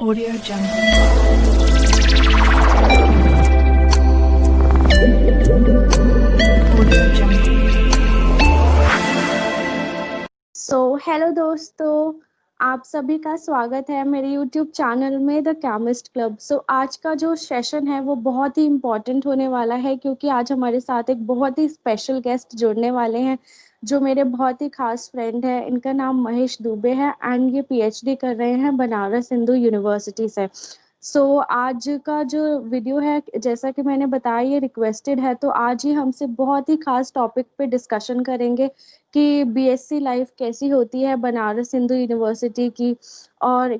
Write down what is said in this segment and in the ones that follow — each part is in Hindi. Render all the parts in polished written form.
Audio Jungle. Audio Jungle. Hello दोस्तों, आप सभी का स्वागत है मेरे YouTube चैनल में द केमिस्ट क्लब। आज का जो सेशन है वो बहुत ही इम्पोर्टेंट होने वाला है, क्योंकि आज हमारे साथ एक बहुत ही स्पेशल गेस्ट जुड़ने वाले हैं जो मेरे बहुत ही खास फ्रेंड है। इनका नाम महेश दुबे है एंड ये PhD कर रहे हैं बनारस हिंदू यूनिवर्सिटी से। आज का जो वीडियो है, जैसा कि मैंने बताया, ये रिक्वेस्टेड है, तो आज ही हमसे बहुत ही खास टॉपिक पे डिस्कशन करेंगे कि BSc लाइफ कैसी होती है बनारस हिंदू यूनिवर्सिटी की। और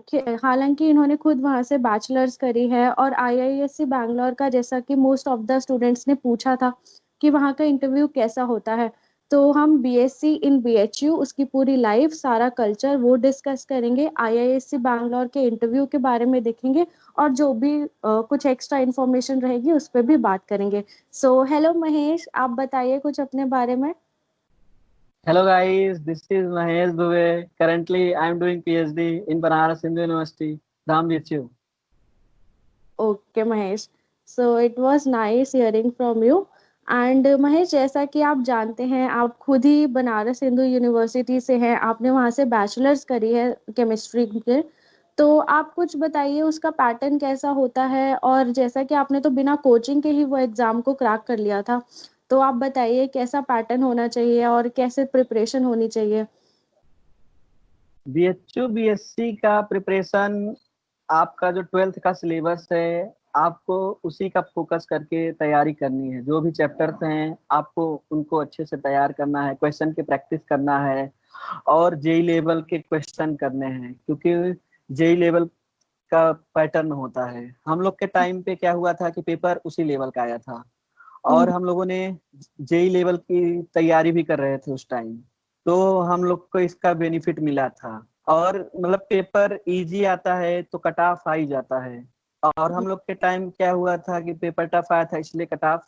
हालांकि इन्होंने खुद वहाँ से बैचलर्स करी है, और IISc बैंगलोर का, जैसा कि मोस्ट ऑफ द स्टूडेंट्स ने पूछा था कि वहाँ का इंटरव्यू कैसा होता है, तो हम BSc इन BHU उसकी पूरी लाइफ, सारा कल्चर वो डिस्कस करेंगे। IISc बैंगलोर के इंटरव्यू के बारे में देखेंगे, और जो भी कुछ एक्स्ट्रा इन्फॉर्मेशन रहेगी उस पर भी बात करेंगे। हेलो महेश, आप बताइए कुछ अपने बारे में। Hello guys, this is Mahesh Dubey. Currently, I am doing PhD in Banaras Hindu University, Dham BHU. Okay Mahesh, it was nice hearing from you. And Mahesh, जैसा कि आप जानते हैं, आप खुद ही बनारस हिंदू यूनिवर्सिटी से हैं, आपने वहाँ से बैचलर्स करी है केमिस्ट्री के। तो आप कुछ बताइए उसका पैटर्न कैसा होता है, और जैसा कि आपने तो बिना कोचिंग के ही वो एग्जाम को क्रैक कर लिया था, तो आप बताइए कैसा पैटर्न होना चाहिए और कैसे प्रिपरेशन होनी चाहिए। BHU BSc का प्रिपरेशन, आपका जो 12th का सिलेबस है, आपको उसी का फोकस करके तैयारी करनी है। जो भी चैप्टर्स हैं आपको उनको अच्छे से तैयार करना है, क्वेश्चन की प्रैक्टिस करना है, और जेई लेवल के क्वेश्चन करने हैं, क्योंकि जेई लेवल का पैटर्न होता है। हम लोग के टाइम पे क्या हुआ था कि पेपर उसी लेवल का आया था, और हम लोगों ने जेई लेवल की तैयारी भी कर रहे थे उस टाइम, तो हम लोग को इसका बेनिफिट मिला था। और मतलब पेपर इजी आता है तो कट ऑफ आ ही जाता है, और हम लोग के टाइम क्या हुआ था कि पेपर टफ आया था, इसलिए कट ऑफ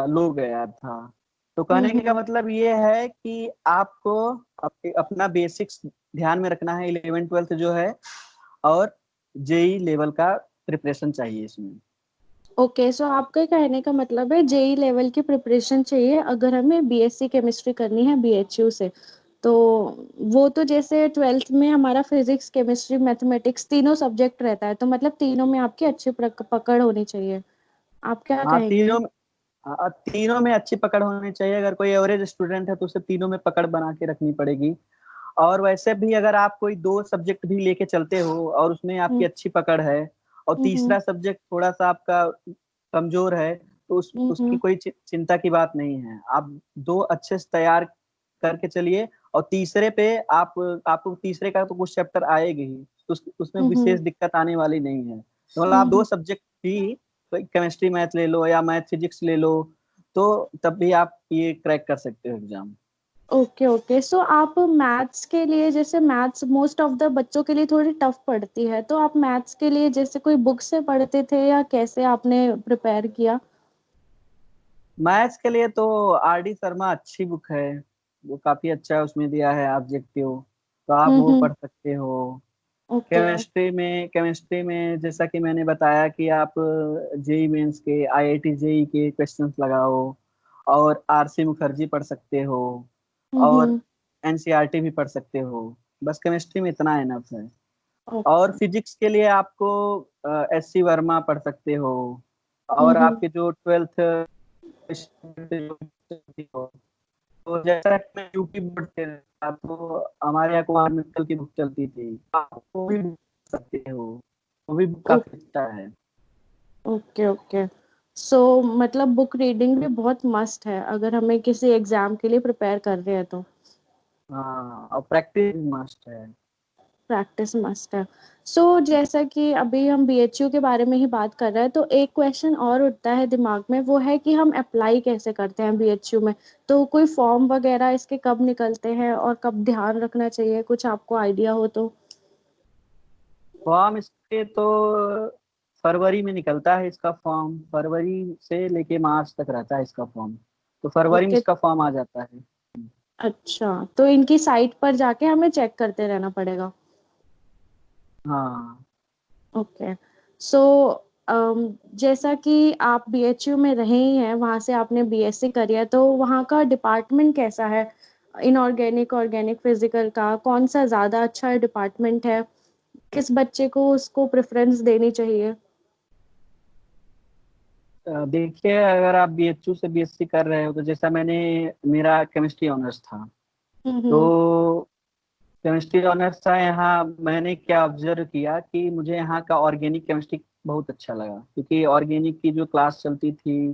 लो गया था। तो कहने का हम्म। मतलब ये है कि आपको अपना बेसिक्स ध्यान में रखना है, 11th 12th जो है, और जेई लेवल का प्रिपरेशन चाहिए इसमें। ओके, आपके कहने का मतलब है JEE लेवल की प्रिपरेशन चाहिए अगर हमें BSc केमिस्ट्री करनी है BHU से। तो वो तो जैसे 12th में हमारा फिजिक्स केमिस्ट्री मैथमेटिक्स तीनों सब्जेक्ट रहता है, तो मतलब तीनों में आपकी अच्छी पकड़ होनी चाहिए। आप क्या हाँ, कहेंगे? तीनों में अच्छी पकड़ होनी चाहिए। अगर कोई एवरेज स्टूडेंट है तो उसे तीनों में पकड़ बना के रखनी पड़ेगी। और वैसे भी अगर आप कोई दो सब्जेक्ट भी लेके चलते हो और उसमें आपकी हम्म। अच्छी पकड़ है, और हम्म। तीसरा सब्जेक्ट थोड़ा सा आपका कमजोर है, तो उसकी हम्म। कोई चिंता की बात नहीं है। आप दो अच्छे से तैयार करके चलिए, और तीसरे पे आपको तीसरे का तो कुछ चैप्टर आएगी ही, तो उसमें हम्म। विशेष दिक्कत आने वाली नहीं है। तो मतलब आप दो हम्म। सब्जेक्ट भी, केमिस्ट्री मैथ ले लो या मैथ फिजिक्स ले लो, तो तब भी आप ये क्रैक कर सकते हो एग्जाम। ओके ओके, आप मैथ्स के लिए, जैसे मैथ्स मोस्ट ऑफ द बच्चों के लिए थोड़ी टफ पड़ती है, तो आप मैथ्स के लिए जैसे कोई बुक से पढ़ते थे या कैसे आपने प्रिपेयर किया? मैथ्स के लिए तो RD शर्मा अच्छी बुक है, वो काफी अच्छा उसमें दिया है ऑब्जेक्टिव, तो आप वो हम्म। पढ़ सकते हो। ओके। केमिस्ट्री में जैसा कि मैंने बताया कि आप जेई मेंस के, IIT जेई के क्वेश्चंस लगाओ, और RC मुखर्जी पढ़ सकते हो, और हम्म। NCERT भी पढ़ सकते हो। बस केमिस्ट्री में इतना इनफ है। और ओके। फिजिक्स के लिए आपको SC वर्मा पढ़ सकते हो, और हम्म। आपके जो 12th, तो जैसा कि मैं यूपी बोर्ड से था, तो हमारे यहाँ कुमार मित्तल की बुक चलती थी, आप वो भी पढ़ सकते हो, वो भी बुक काफी अच्छा है। ओके ओके, मतलब बुक रीडिंग भी बहुत मस्ट है अगर हमें किसी एग्जाम के लिए प्रिपेयर कर रहे हैं तो। हाँ, और प्रैक्टिस मस्ट है। प्रैक्टिस मस्ट है। जैसा कि अभी हम BHU के बारे में ही बात कर रहे हैं, तो एक क्वेश्चन और उठता है दिमाग में, वो है कि हम अप्लाई कैसे करते हैं BHU में। तो कोई फॉर्म वगैरह इसके कब निकलते हैं और कब ध्यान रखना चाहिए, कुछ आपको आइडिया हो तो? फॉर्म इसके तो फरवरी में निकलता है, इसका फॉर्म फरवरी से लेके मार्च तक रहता है इसका फॉर्म, तो फरवरी में ओके। इसका फॉर्म आ जाता है। अच्छा, तो इनकी साइट पर जाके हमें चेक करते रहना पड़ेगा? हाँ, ओके। सो जैसा कि आप बीएचयू में रहे ही हैं, वहाँ से आपने बीएससी करी है, तो वहाँ का डिपार्टमेंट कैसा है? इनऑर्गेनिक, ऑर्गेनिक, फिजिकल का कौन सा ज़्यादा अच्छा डिपार्टमेंट है? किस बच्चे को उसको प्रेफरेंस देनी चाहिए? देखिए, अगर आप बीएचयू से बीएससी कर रहे हो तो जैसा मेरा केमिस्ट्री ऑनर्स था, हम्म। तो केमिस्ट्री ऑनर्स था यहाँ। मैंने क्या ऑब्जर्व किया कि मुझे यहाँ का ऑर्गेनिक केमिस्ट्री बहुत अच्छा लगा, क्योंकि ऑर्गेनिक की जो क्लास चलती थी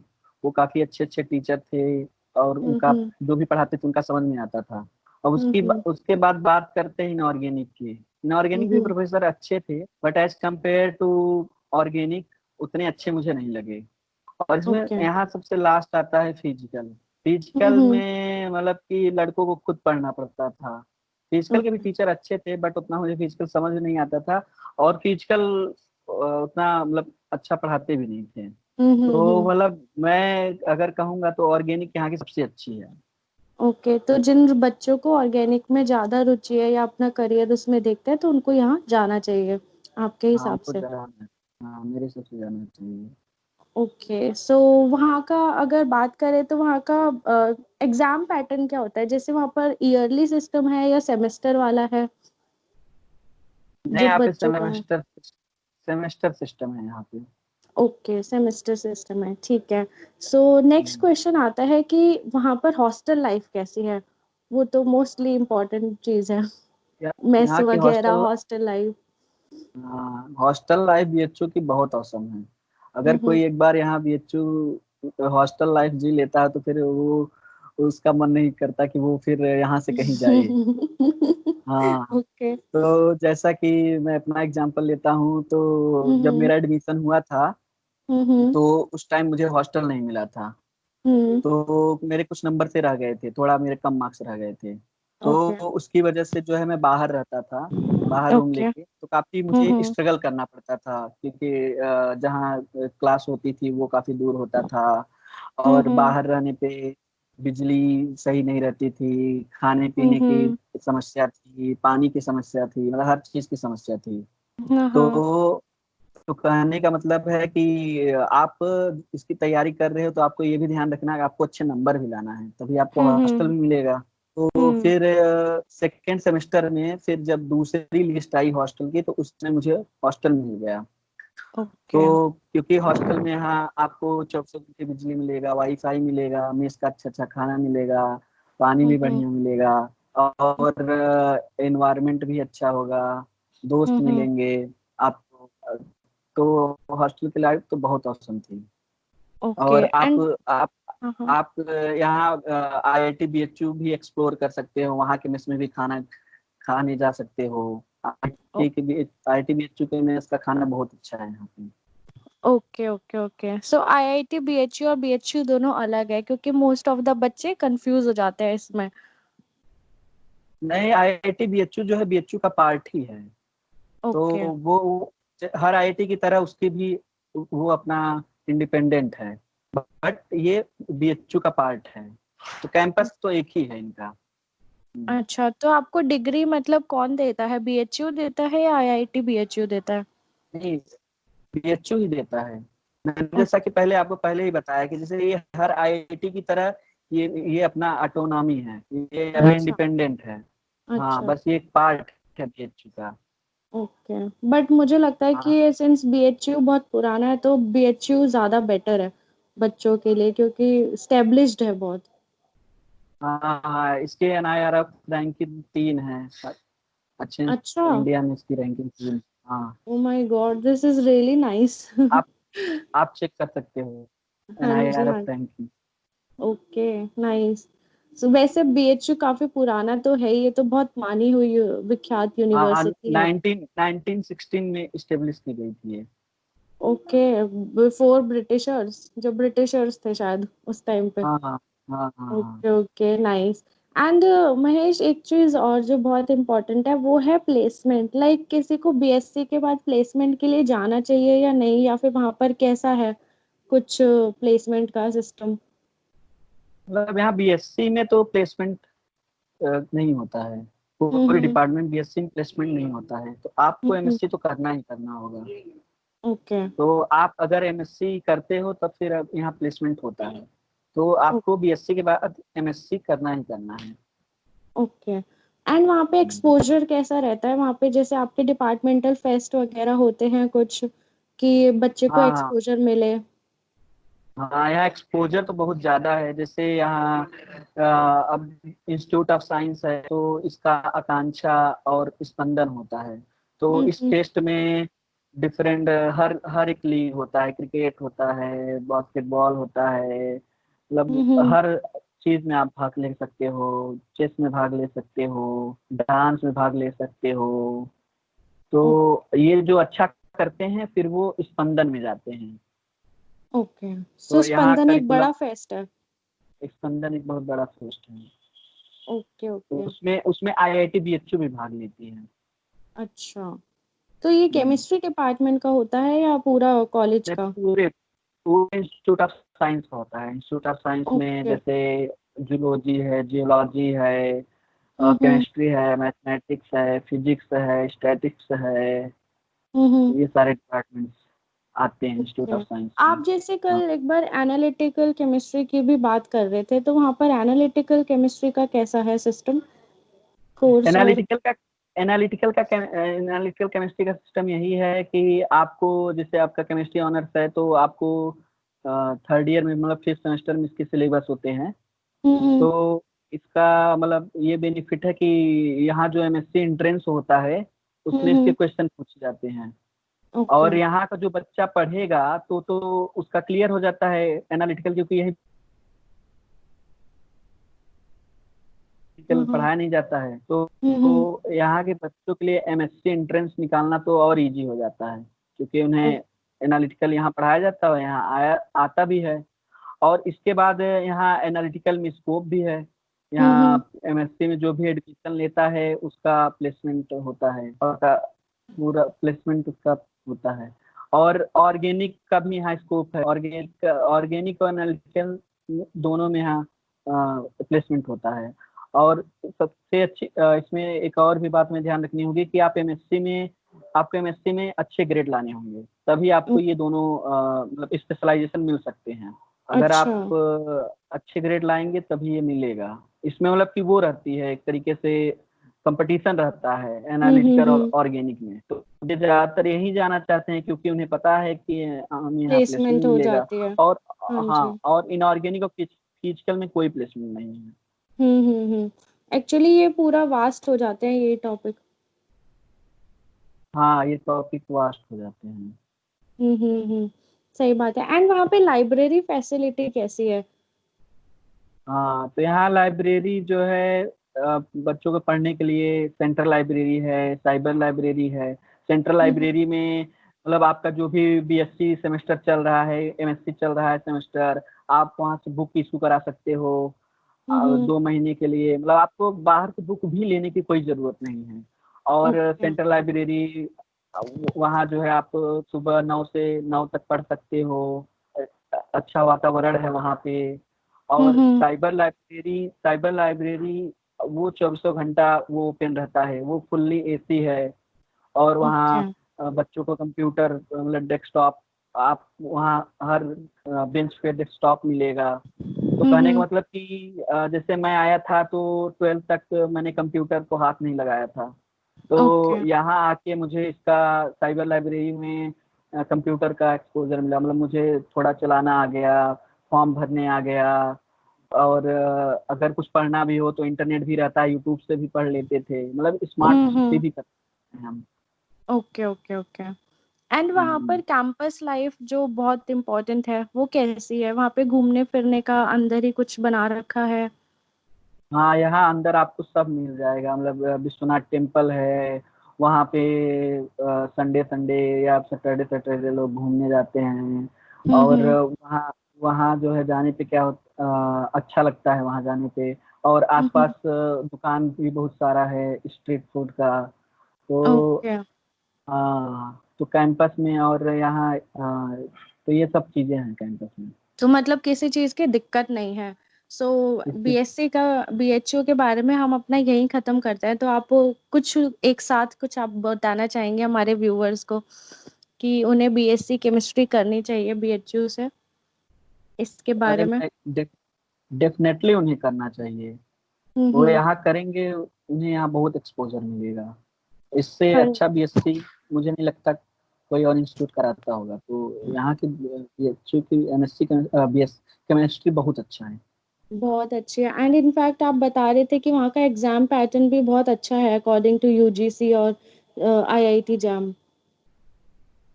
वो काफी अच्छे अच्छे टीचर थे, और उनका हम्म। जो भी पढ़ाते थे उनका समझ में आता था। और हम्म। उसके बाद बात करते हैं इनऑर्गेनिक की। इनऑर्गेनिक भी हम्म। प्रोफेसर अच्छे थे, but as compare to organic उतने अच्छे मुझे नहीं लगे। और इसमें ओके। यहाँ सबसे लास्ट आता है फिजिकल। फिजिकल हम्म। में मतलब कि लड़कों को खुद पढ़ना पड़ता था। फिजिकल के भी ओके। टीचर अच्छे थे, बट उतना मुझे फिजिकल समझ नहीं आता था। और फिजिकल उतना मतलब अच्छा पढ़ाते भी नहीं थे। तो हम्म। मतलब मैं अगर कहूँगा तो ऑर्गेनिक यहाँ की सबसे अच्छी है। ओके, तो जिन बच्चों को ऑर्गेनिक में ज़्यादा रुचि है या अपना करियर उसमें देखते हैं, तो उनको यहाँ जाना चाहिए आपके हाँ, हिसाब उनको से? जाना है। हाँ, मेरे हिसाब से जाना चाहिए। ओके। सो वहाँ का अगर बात करें तो वहाँ का एग्जाम पैटर्न क्या होता है? जैसे वहाँ पर ईयरली सिस्टम है या सेमेस्टर वाला है नहीं, जो यहाँ पे बच्चों का है? सेमेस्टर सेमेस्टर सिस्टम है यहाँ पे। ओके, सेमेस्टर सिस्टम है, ठीक है। सो नेक्स्ट हम्म। क्वेश्चन आता है कि वहाँ पर हॉस्टल लाइफ कैसी है? वो तो मोस्टली इम्पोर्टेंट चीज़ है, मेस यहाँ की वगैरह, हॉस्टल हॉस्टल लाइफ। हाँ, हॉस्टल लाइफ बीएचयू की बहुत औसम है। अगर हम्म। कोई एक बार यहाँ बीएचयू हॉस्टल लाइफ जी लेता है तो फिर वो उसका मन नहीं करता कि वो फिर यहाँ से कहीं जाए। हाँ। ओके। तो जैसा कि मैं अपना एग्जांपल लेता हूँ, तो जब हम्म। मेरा एडमिशन हुआ था हम्म। तो उस टाइम मुझे हॉस्टल नहीं मिला था। हम्म। तो मेरे कुछ नंबर से रह गए थे, थोड़ा मेरे कम मार्क्स रह गए थे। तो ओके। उसकी वजह से जो है मैं बाहर रहता था, बाहर रूम ओके। लेके। तो काफी मुझे हम्म। स्ट्रगल करना पड़ता था, क्योंकि जहाँ क्लास होती थी वो काफी दूर होता था। और हम्म। बाहर रहने पे बिजली सही नहीं रहती थी, खाने पीने की हम्म। समस्या थी, पानी की समस्या थी, मतलब हर चीज की समस्या थी। हाँ हाँ। तो कहने का मतलब है कि आप इसकी तैयारी कर रहे हो तो आपको ये भी ध्यान रखना है कि आपको अच्छे नंबर भी लाना है, तभी आपको हॉस्टल हम्म। भी मिलेगा। तो हम्म। फिर सेकेंड सेमेस्टर में फिर जब दूसरी लिस्ट आई हॉस्टल की, तो उसमें मुझे हॉस्टल मिल गया। ओके। तो क्योंकि हॉस्टल में यहाँ आपको 24 घंटे बिजली मिलेगा, वाईफाई मिलेगा, मेस का अच्छा अच्छा खाना मिलेगा, पानी भी हम्म। बढ़िया मिलेगा, और एनवायरनमेंट भी अच्छा होगा, दोस्त हम्म। मिलेंगे आपको। तो हॉस्टल की लाइफ तो बहुत औसम थी। ओके। और एंड हाँ हाँ। आप यहाँ आईआईटी बीएचयू भी एक्सप्लोर कर सकते हो, वहाँ के मेस में भी खाना खाने जा सकते हो। आईआईटी बीएचयू के मेस का खाना बहुत अच्छा है यहाँ पे। Okay okay okay. सो आईआईटी बीएचयू और बीएचयू दोनों अलग है, क्योंकि मोस्ट ऑफ द बच्चे कंफ्यूज हो जाते हैं इसमें। नहीं, आईआईटी बीएचयू जो है बीएचयू का पार्ट ही है। तो ओके। वो हर आईआईटी की तरह उसकी भी वो अपना इंडिपेंडेंट है, बट ये बीएचयू का पार्ट है। तो कैंपस तो एक ही है इनका। हम्म। अच्छा, तो आपको डिग्री मतलब कौन देता है? बीएचयू देता है या आईआईटी बीएचयू देता है? नहीं, बीएचयू ही देता है। मैंने ओ- जैसा कि पहले आपको पहले ही बताया कि जैसे ये हर आईआईटी की तरह ये अपना ऑटोनॉमी है, ये अच्छा इंडिपेंडेंट है। हाँ, अच्छा। बस ये एक पार्ट है बीएचयू का। ओके। बट मुझे लगता है हाँ कि सिंस बीएचयू बहुत पुराना है, तो बीएचयू ज्यादा बेटर है बच्चों के लिए, क्योंकि स्टेब्लिश्ड है बहुत। हाँ हाँ, इसके एनआईआरएफ रैंकिंग 3 है, अच्छे अच्छा। इंडिया में इसकी रैंकिंग 3। हाँ, oh my God, this is really nice. आप आप चेक कर सकते हो हाँ जी एनआईआरएफ हाँ। रैंकिंग। ओके। नाइस। सो वैसे बीएचयू काफी पुराना तो है ही, ये तो बहुत मानी हुई विख्यात हाँ, यूनिवर्सिटी है। 1916 में स्टेब्लिश की गई थी ये। ओके। बिफोर ब्रिटिशर्स, जो ब्रिटिशर्स थे शायद उस टाइम पे। हाँ हाँ हाँ हाँ हाँ। Okay okay, nice. And Mahesh, एक चीज और जो बहुत इम्पोर्टेंट है वो है प्लेसमेंट। लाइक किसी को बीएससी के बाद प्लेसमेंट के लिए जाना चाहिए या नहीं, या फिर वहां पर कैसा है कुछ प्लेसमेंट का सिस्टम? मतलब यहाँ बीएससी में तो प्लेसमेंट नहीं होता है, पूरे हम्म। डिपार्टमेंट बीएससी में प्लेसमेंट नहीं होता है, तो आपको हम्म। एमएससी तो करना ही करना होगा। ओके। तो आप अगर एमएससी करते हो तब फिर अब यहाँ प्लेसमेंट होता है, तो आपको बीएससी के बाद एमएससी करना ही करना है। ओके। एंड वहाँ पे एक्सपोजर कैसा रहता है? वहाँ पे जैसे आपके डिपार्टमेंटल फेस्ट वगैरह होते हैं कुछ, कि बच्चे को हाँ हाँ एक्सपोजर मिले? हाँ, यहाँ एक्सपोजर तो बहुत ज्यादा है। जैसे यहाँ अब इंस्टीट्यूट ऑफ साइंस है तो इसका आकांक्षा और स्पंदन होता है। तो इस हम्म टेस्ट में डिफरेंट हर हर एक लीग होता है, क्रिकेट होता है, बास्केटबॉल होता है, मतलब हम्म हर चीज में आप भाग ले सकते हो। चेस में भाग ले सकते हो, डांस में भाग ले सकते हो। तो ये जो अच्छा करते हैं फिर वो स्पंदन में जाते हैं। ओके। सो तो यहाँ स्पंदन एक करिकुलम, बड़ा फेस्ट है? स्पंदन एक बहुत बड़ा फेस्ट है। ओके तो ओके। उसमें उसमें आईआईटी बीएचयू भी भाग लेती है। अच्छा, तो ये हम्म। केमिस्ट्री डिपार्टमेंट का होता है या पूरा कॉलेज ये का? पूरे पूरे इंस्टीट्यूट ऑफ साइंस का होता है। इंस्टीट्यूट ऑफ साइंस में ओके। जैसे जूलॉजी है, जियोलॉजी है, हम्म केमिस्ट्री है, मैथमेटिक्स है, फिजिक्स है, स्टैटिक्स है, हम्म। ये सारे डिपार्टमेंट्स आते हैं इंस्टीट्यूट ओके। ऑफ साइंस में। आप जैसे हाँ, कल एक बार एनालिटिकल केमिस्ट्री की भी बात कर रहे थे, तो वहाँ पर एनालिटिकल केमिस्ट्री का कैसा है सिस्टम, कोर्स और? एनालिटिकल का एनालिटिकल केमिस्ट्री का सिस्टम यही है कि आपको, जैसे आपका केमिस्ट्री ऑनर्स है तो आपको थर्ड ईयर में, मतलब फिफ्थ सेमेस्टर में इसके सिलेबस होते हैं। हम्म। तो इसका मतलब ये बेनिफिट है कि यहाँ जो एमएससी एंट्रेंस होता है उसमें इसके हम्म। क्वेश्चन पूछे जाते हैं। ओके। और यहाँ का जो बच्चा पढ़ेगा तो उसका क्लियर हो जाता है एनालिटिकल, क्योंकि यही हम्म पढ़ाया नहीं जाता है। तो हम्म। यहाँ के बच्चों के लिए एमएससी एंट्रेंस निकालना तो और इजी हो जाता है, क्योंकि उन्हें एनालिटिकल यहाँ पढ़ाया जाता है, यहाँ आया आता भी है। और इसके बाद यहाँ एनालिटिकल में स्कोप भी है। हम्म। यहाँ एमएससी में जो भी एडमिशन लेता है उसका प्लेसमेंट होता है, और पूरा प्लेसमेंट उसका होता है। और ऑर्गेनिक का भी यहाँ स्कोप है। ऑर्गेनिक और एनालिटिकल दोनों में यहाँ प्लेसमेंट होता है। और सबसे अच्छी इसमें एक और भी बात में ध्यान रखनी होगी कि आपको एमएससी में अच्छे ग्रेड लाने होंगे, तभी आपको ये दोनों मतलब स्पेशलाइजेशन मिल सकते हैं। अगर अच्छा। आप अच्छे ग्रेड लाएंगे तभी ये मिलेगा। इसमें मतलब कि वो रहती है एक तरीके से, कंपटीशन रहता है एनालिटिकल और ऑर्गेनिक में। तो ये ज्यादातर यही जाना चाहते हैं, क्योंकि उन्हें पता है कि हमें यहाँ प्लेसमेंट प्लेसमेंट हो मिलेगा। जाती है। और हाँ हाँ, जी। और इनऑर्गेनिक और फिजिकल में कोई प्लेसमेंट नहीं है। एक्चुअली ये पूरा वास्ट हो जाते हैं ये टॉपिक। हाँ, ये टॉपिक वास्ट हो जाते हैं। सही बात है। एंड वहाँ पे लाइब्रेरी फैसिलिटी कैसी है? हाँ, तो यहाँ लाइब्रेरी जो है बच्चों को पढ़ने के लिए सेंट्रल लाइब्रेरी है, साइबर लाइब्रेरी है। सेंट्रल हम्म लाइब्रेरी में मतलब आपका जो भी बीएससी सेमेस्टर चल रहा है, एमएससी चल रहा है सेमेस्टर, आप वहाँ से बुक इशू करा सकते हो हम्म। 2 महीने के लिए। मतलब आपको बाहर से बुक भी लेने की कोई जरूरत नहीं है। और ओके। सेंट्रल लाइब्रेरी वहाँ जो है आप सुबह 9 से 9 तक पढ़ सकते हो। अच्छा वातावरण है वहाँ पे। और हम्म। साइबर लाइब्रेरी वो 24 घंटा वो ओपन रहता है, वो फुल्ली एसी है। और ओके। वहाँ बच्चों को कंप्यूटर, मतलब डेस्कटॉप, आप वहाँ हर बेंच पे डेस्कटॉप मिलेगा। तो कहने का हम्म। मतलब कि जैसे मैं आया था तो 12th तक मैंने कंप्यूटर को हाथ नहीं लगाया था। तो ओके। यहाँ आके मुझे इसका साइबर लाइब्रेरी में कंप्यूटर का एक्सपोजर मिला, मतलब मुझे थोड़ा चलाना आ गया, फॉर्म भरने आ गया। और अगर कुछ पढ़ना भी हो तो इंटरनेट भी रहता है, यूट्यूब से भी पढ़ लेते थे, मतलब स्मार्ट स्टडी हम्म। भी करते हैं हम। Okay okay okay. एंड वहाँ पर हम्म। कैंपस लाइफ जो बहुत इम्पोर्टेंट है वो कैसी है? वहाँ पे घूमने फिरने का अंदर ही कुछ बना रखा है? हाँ, यहाँ अंदर आपको सब मिल जाएगा। मतलब विश्वनाथ टेम्पल है वहाँ पे, संडे संडे या सैटरडे सैटरडे लोग घूमने जाते हैं। और हम्म। वहाँ वहाँ जो है जाने पे क्या अच्छा लगता है वहाँ जाने पे। और आसपास हम्म। दुकान भी बहुत सारा है स्ट्रीट फूड का। तो ओके। हाँ, तो कैंपस में और यहाँ तो ये सब चीजें हैं कैंपस में। तो मतलब किसी चीज की दिक्कत नहीं है। सो इसकी बीएससी का, बीएचयू के बारे में हम अपना यहीं खत्म करते हैं। तो आप कुछ एक साथ कुछ आप बताना चाहेंगे हमारे व्यूअर्स को, कि उन्हें बीएससी केमिस्ट्री करनी चाहिए बीएचयू से, इसके बारे में? डेफिनेटली उन्हें करना चाहिए। वो हम्म। यहाँ करेंगे, उन्हें यहाँ बहुत एक्सपोजर मिलेगा। इससे हाँ। अच्छा बीएससी मुझे नहीं लगता कोई और इंस्टीट्यूट कराता होगा। तो यहाँ की बीएचयू की एमएससी बीएस केमिस्ट्री बहुत अच्छा है। बहुत अच्छी है। एंड इनफैक्ट आप बता रहे थे कि वहाँ का एग्जाम पैटर्न भी बहुत अच्छा है अकॉर्डिंग टू यूजीसी और आईआईटी जैम।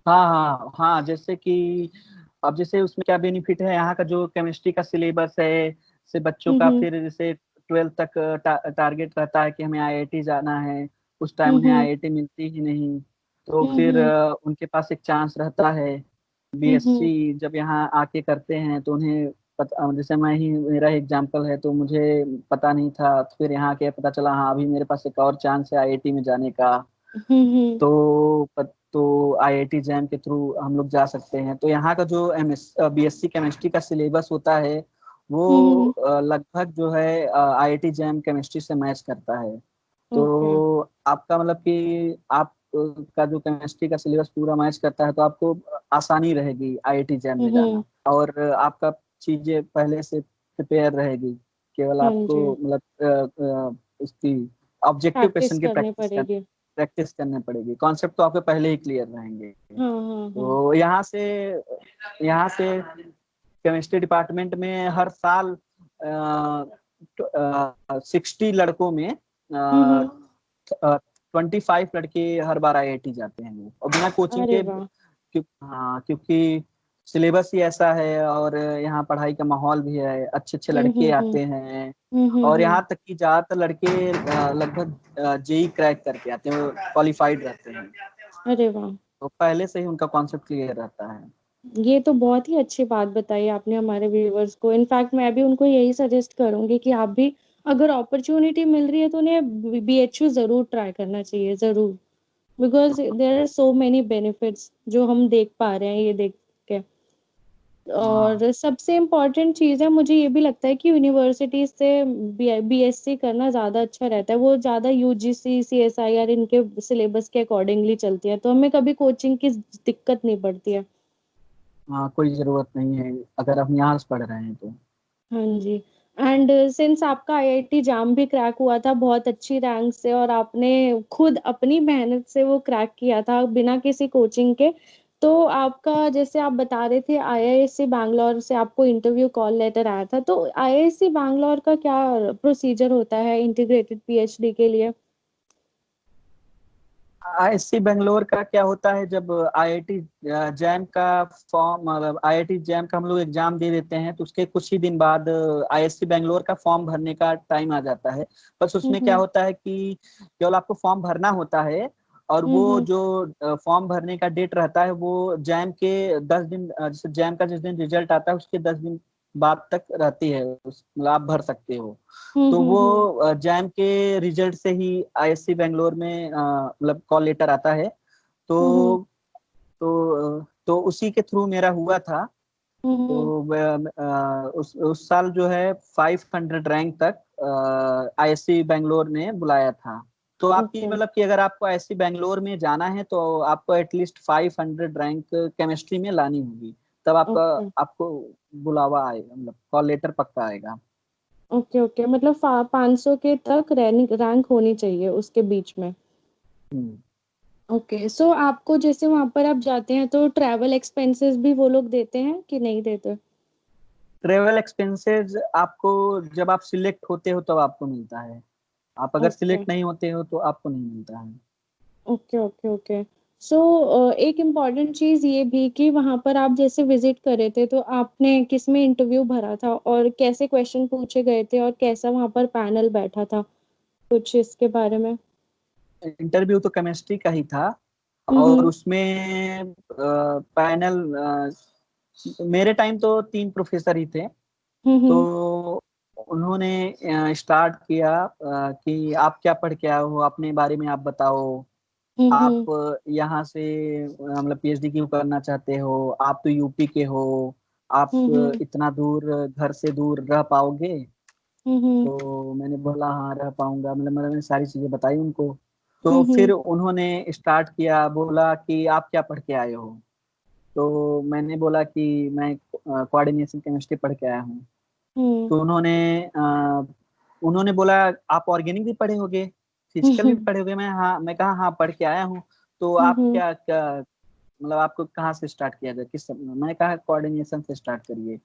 हाँ हाँ हाँ, जैसे कि अब जैसे उसमें क्या बेनिफिट है, यहाँ का जो केमिस्ट्री का सिलेबस है, से बच्चों का हम्म। फिर जैसे 12th तक टारगेट रहता है कि हमें आईआईटी जाना है। उस टाइम उन्हें हम्म। आईआईटी मिलती ही नहीं। तो फिर हम्म। उनके पास एक चांस रहता है। हम्म। बीएससी जब यहाँ आके करते हैं तो उन्हें पता, जैसे मैं ही, मेरा एग्जाम्पल है, तो मुझे पता नहीं था, तो फिर यहाँ आके पता चला हाँ अभी मेरे पास एक और चांस है आईआईटी में जाने का। हम्म। तो आईआईटी जैम के थ्रू हम लोग जा सकते हैं। तो यहाँ का जो बीएससी केमिस्ट्री का सिलेबस होता है वो हम्म। लगभग जो है आईआईटी जैम केमिस्ट्री से मैच करता है। ओके। तो आपका मतलब कि आप का जो केमिस्ट्री का सिलेबस पूरा मैच करता है, तो आपको आसानी रहेगी आईआईटी जैम में हम्म। जाना। और आपका चीजें पहले से प्रिपेयर रहेगी। केवल हाँ आपको जी। मतलब उसकी ऑब्जेक्टिव प्रैक्टिस क्वेश्चन की करनी पड़ेगी। प्रैक्टिस करनी पड़ेगी। कॉन्सेप्ट तो आपके पहले ही क्लियर रहेंगे। हाँ हाँ हाँ। तो यहाँ से केमिस्ट्री डिपार्टमेंट में हर साल 60 लड़कों में हम्म। 25 लड़के हर बार आईआईटी जाते हैं वो, और बिना कोचिंग अरे के। वाह। हाँ, क्योंकि सिलेबस ही ऐसा है, और यहाँ पढ़ाई का माहौल भी है, अच्छे अच्छे लड़के हम्म। आते हैं। और यहाँ तक कि ज्यादातर लड़के लगभग जेई क्रैक करके आते हैं, क्वालिफाइड रहते हैं। अरे वाह। तो पहले से ही उनका कॉन्सेप्ट क्लियर रहता है। ये तो बहुत ही अच्छी बात बताई आपने हमारे व्यूअर्स को। इनफैक्ट मैं भी उनको यही सजेस्ट करूंगी कि आप भी अगर अपॉर्चुनिटी मिल रही है तो उन्हें बीएचयू जरूर ट्राई करना चाहिए, जरूर। Because there are so many benefits जो हम देख पा रहे हैं ये देख के। हाँ और सबसे इम्पोर्टेंट चीज़ है, मुझे ये भी लगता है कि यूनिवर्सिटी से बीएससी करना ज़्यादा अच्छा रहता है। वो ज़्यादा यूजीसी सीएसआईआर इनके सिलेबस के अकॉर्डिंगली चलती है, तो हमें कभी कोचिंग की दिक्कत नहीं पड़ती है। हाँ, कोई जरूरत नहीं है अगर हम यहाँ से पढ़ रहे हैं तो। हाँ जी। एंड सिंस आपका आईआईटी जाम भी क्रैक हुआ था बहुत अच्छी रैंक से, और आपने खुद अपनी मेहनत से वो क्रैक किया था बिना किसी कोचिंग के, तो आपका जैसे आप बता रहे थे आईआईएससी बैंगलोर से आपको इंटरव्यू कॉल लेटर आया था, तो आईआईएससी बैंगलोर का क्या प्रोसीजर होता है इंटीग्रेटेड पीएचडी के लिए? आईआईटी बेंगलोर का क्या होता है, जब आईआईटी जैम का फॉर्म, मतलब आईआईटी जैम का हम लोग एग्जाम दे देते हैं, तो उसके कुछ ही दिन बाद आईआईटी बेंगलोर का फॉर्म भरने का टाइम आ जाता है। बस उसमें क्या हम्म। होता है कि केवल आपको फॉर्म भरना होता है, और वो हम्म। जो फॉर्म भरने का डेट रहता है वो जैम के 10 दिन, जैसे जैम का जिस दिन रिजल्ट आता है उसके 10 दिन बाद तक रहती है, मतलब आप भर सकते हो। तो हम्म। वो जैम के रिजल्ट से ही आईएससी बेंगलोर में मतलब कॉल लेटर आता है। हम्म। तो तो उसी के थ्रू मेरा हुआ था। हम्म। तो उस साल जो है 500 रैंक तक आईएससी बेंगलोर ने बुलाया था। तो आपकी ओके। मतलब कि अगर आपको आईएससी बेंगलोर में जाना है तो आपको एटलीस्ट 500 रैंक केमिस्ट्री में लानी होगी, तब आपका ओके। आपको बुलावा आएगा, मतलब कॉल लेटर पक्का आएगा। ओके ओके, मतलब 500 के तक रैंक होनी चाहिए उसके बीच में। हम्म। ओके। सो आपको जैसे वहां पर आप जाते हैं तो ट्रैवल एक्सपेंसेस भी वो लोग देते हैं कि नहीं देते? ट्रेवल एक्सपेंसेस आपको जब आप सिलेक्ट होते हो तब आपको मिलता है। आप अगर ओके सिलेक्ट नहीं होते हो तो आपको नहीं मिलता है। Okay okay okay. सो एक इम्पॉर्टेंट चीज ये भी कि वहां पर आप जैसे विजिट करे थे तो आपने किस में इंटरव्यू भरा था और कैसे क्वेश्चन पूछे गए थे और कैसा वहां पर पैनल बैठा था, कुछ इसके बारे में? इंटरव्यू तो केमिस्ट्री का ही था, और हम्म। उसमें पैनल, मेरे टाइम तो 3 प्रोफेसर ही थे। तो हम्म। उन्होंने स्टार्ट किया कि आप क्या पढ़ के आए हो, अपने बारे में आप बताओ। आप हम्म। यहाँ से मतलब पीएचडी क्यों करना चाहते हो, आप तो यूपी के हो, आप हम्म। इतना दूर घर से दूर रह पाओगे? हम्म। तो मैंने बोला हाँ रह पाऊंगा, मतलब मैंने सारी चीजें बताई उनको। तो फिर उन्होंने स्टार्ट किया, बोला कि आप क्या पढ़ के आए हो। तो मैंने बोला कि मैं कोऑर्डिनेशन केमिस्ट्री पढ़ के आया हूँ। तो उन्होंने बोला आप ऑर्गेनिक भी पढ़े होगे, फिजिकल भी पढ़े होगे। मैं कहा हाँ पढ़ के आया हूँ। तो आप क्या क्या मतलब आपको कहाँ से स्टार्ट किया जाए, मैंने कहा कोऑर्डिनेशन से स्टार्ट करिए।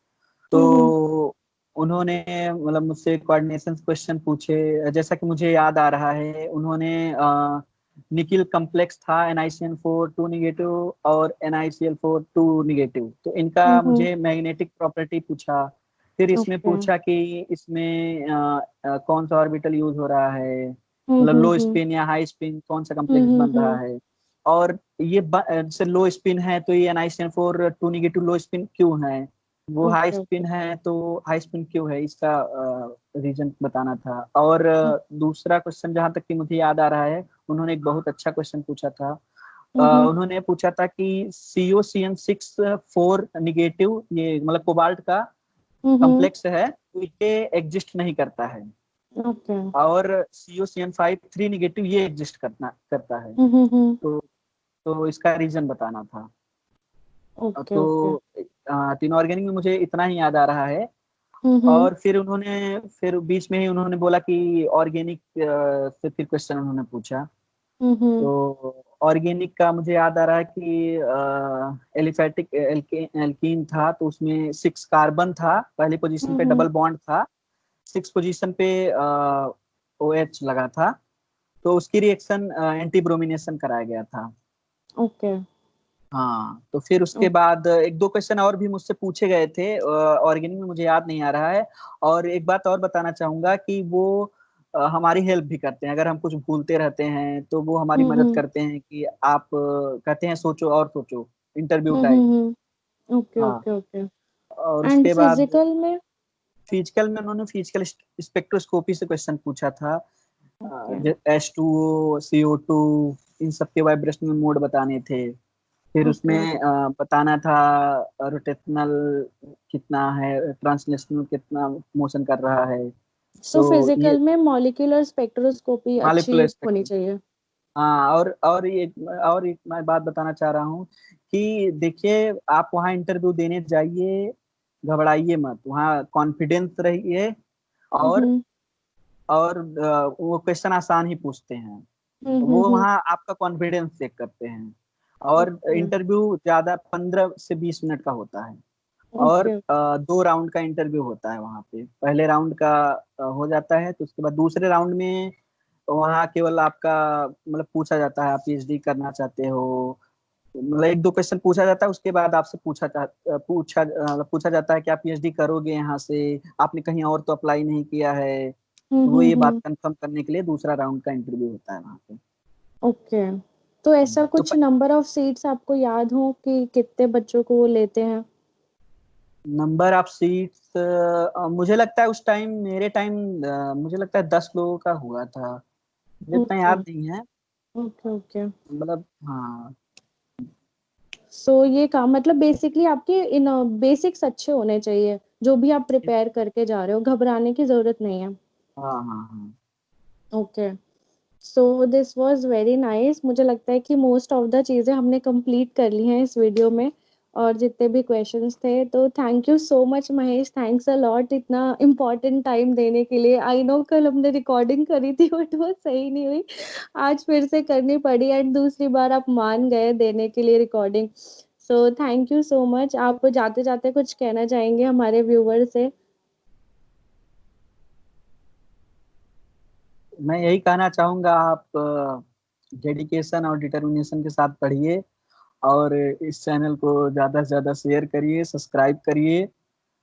तो उन्होंने मतलब मुझसे कोऑर्डिनेशन क्वेश्चन पूछे। जैसा कि मुझे याद आ रहा है, उन्होंने निकिल कम्प्लेक्स था NiCN4 2 नेगेटिव और NiCl4 2 नेगेटिव, तो इनका मुझे मैग्नेटिक प्रॉपर्टी पूछा। फिर इसमें पूछा कि इसमें कौन सा ऑर्बिटल यूज हो रहा है, मतलब लो स्पिन या हाई स्पिन कौन सा कम्प्लेक्स बन रहा है। और ये जैसे लो स्पिन है तो ये NiCN4 2 नेगेटिव लो स्पिन क्यों है, वो हाई स्पिन है तो हाई स्पिन क्यों है, इसका रीजन बताना था। और दूसरा क्वेश्चन जहां तक कि मुझे याद आ रहा है, उन्होंने एक बहुत अच्छा क्वेश्चन पूछा था। उन्होंने पूछा था कि COCN6 4 नेगेटिव, ये मतलब कोबाल्ट का कम्प्लेक्स है, तो ये एग्जिस्ट नहीं करता है। और COCN5 3 नेगेटिव ये एग्जिस्ट करता है। तो इसका रीजन बताना था। तो तीन ऑर्गेनिक में मुझे इतना ही याद आ रहा है। और फिर बीच में ही उन्होंने बोला कि ऑर्गेनिक से फिर क्वेश्चन उन्होंने पूछा। तो ऑर्गेनिक का मुझे याद आ रहा है कि एलिफेटिक एल्कीन था, तो उसमें 6 कार्बन था, पहली पोजीशन पे डबल बॉन्ड था, 6 पोजीशन पे OH लगा था। तो उसकी रिएक्शन एंटी ब्रोमिनेशन कराया गया था। हाँ, तो फिर उसके बाद एक दो क्वेश्चन और भी मुझसे पूछे गए थे ऑर्गेनिक में, मुझे याद नहीं आ रहा है। और एक बात और बताना चाहूंगा कि वो हमारी हेल्प भी करते हैं। अगर हम कुछ भूलते रहते हैं तो वो हमारी मदद करते हैं कि आप कहते हैं सोचो और सोचो, इंटरव्यू टाइप। हाँ, और एंड उसके बाद फिजिकल में उन्होंने फिजिकल स्पेक्ट्रोस्कोपी से क्वेश्चन पूछा था। Okay. H2O, CO2, इन सब के वाइब्रेशनल मोड बताने थे। फिर उसमें बताना था रोटेशनल कितना है, ट्रांसलेशनल कितना मोशन कर रहा है। सो तो ये फिजिकल में मॉलिक्यूलर स्पेक्ट्रोस्कोपी अच्छी मॉलिक्यूलर होनी स्पेक्ट्रम। चाहिए। हाँ, और एक मैं बात बताना चाह रहा हूँ कि देखिए, आप वहाँ इंटरव्यू देने जाइए, घबराइए मत, वहाँ कॉन्फिडेंस रहिए। और हम्म वो क्वेश्चन आसान ही पूछते हैं, वो हम्म। वहाँ आपका कॉन्फिडेंस चेक करते हैं। और ओके इंटरव्यू ज्यादा 15 से 20 मिनट का होता है। और ओके 2 राउंड का इंटरव्यू होता है वहाँ पे। पहले राउंड का हो जाता है, तो उसके बाद दूसरे राउंड में वहाँ केवल आपका मतलब पूछा जाता है आप PhD करना चाहते हो, मतलब एक दो क्वेश्चन पूछा जाता है। उसके बाद आपसे पूछा जाता है कि आप PhD करोगे यहाँ से, आपने कहीं और तो अप्लाई नहीं किया है। तो वो ये बात कंफर्म करने के लिए दूसरा राउंड का इंटरव्यू होता है वहाँ पे। ओके। तो ऐसा तो कुछ नंबर ऑफ सीट्स आपको याद हो कि कितने बच्चों को वो लेते हैं? नंबर ऑफ सीट्स मुझे लगता है उस टाइम, मेरे टाइम मुझे लगता है 10 लोगों का हुआ था, मुझे इतना ओके याद नहीं है। Okay okay. मतलब हाँ। सो ये काम मतलब बेसिकली आपके इन बेसिक्स अच्छे होने चाहिए, जो भी आप प्रिपेयर करके जा रहे हो, घबराने की जरूरत नहीं है। हाँ हाँ हाँ। Okay. So this was very nice. मुझे लगता है कि मोस्ट ऑफ द चीज़ें हमने कंप्लीट कर ली हैं इस वीडियो में, और जितने भी क्वेश्चंस थे। तो thank you so much Mahesh, thanks a lot इतना इम्पोर्टेंट टाइम देने के लिए। आई नो कल हमने रिकॉर्डिंग करी थी बट वो सही नहीं हुई, आज फिर से करनी पड़ी, एंड दूसरी बार आप मान गए देने के लिए recording. So thank you so much. आप जाते जाते कुछ कहना चाहेंगे हमारे व्यूवर से? मैं यही कहना चाहूंगा, आप डेडिकेशन और डिटर्मिनेशन के साथ पढ़िए, और इस चैनल को ज्यादा से ज्यादा शेयर करिए, सब्सक्राइब करिए,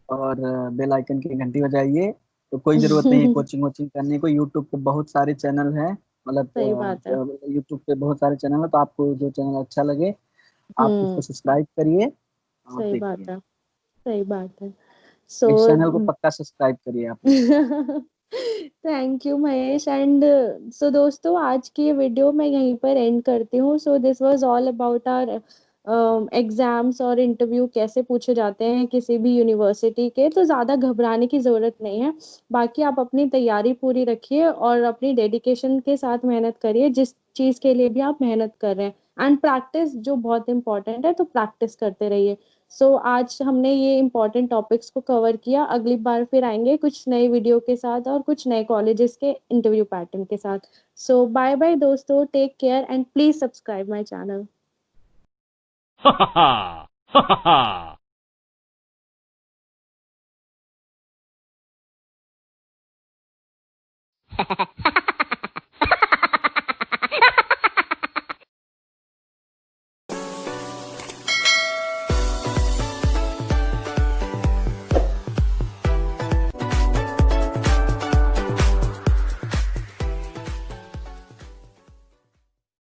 और बेल आइकन की घंटी बजाइए। तो कोई जरूरत नहीं है कोचिंग वोचिंग करने को, यूट्यूब पे बहुत सारे चैनल हैं, सही बात है। मतलब यूट्यूब पे बहुत सारे चैनल है। तो आपको जो चैनल अच्छा लगे आप उसको हम्म। सब्सक्राइब करिए और सही बात देखिए। है। सही बात है। सो इस चैनल को पक्का सब्सक्राइब करिए आप लोग। Thank you Mahesh. And so दोस्तों, आज की ये वीडियो मैं यहीं पर एंड करती हूँ। So this was all about our exams और इंटरव्यू कैसे पूछे जाते हैं किसी भी यूनिवर्सिटी के, तो ज़्यादा घबराने की ज़रूरत नहीं है। बाकी आप अपनी तैयारी पूरी रखिए और अपनी डेडिकेशन के साथ मेहनत करिए जिस चीज़ के लिए भी आप मेहनत कर रहे हैं। एंड प्रैक्टिस जो बहुत इंपॉर्टेंट है, तो प्रैक्टिस करते रहिए। सो आज हमने ये इम्पोर्टेंट टॉपिक्स को कवर किया। अगली बार फिर आएंगे कुछ नए वीडियो के साथ और कुछ नए कॉलेजेस के इंटरव्यू पैटर्न के साथ। सो बाय बाय दोस्तों, take care and please subscribe my channel. ha ha ha ha ha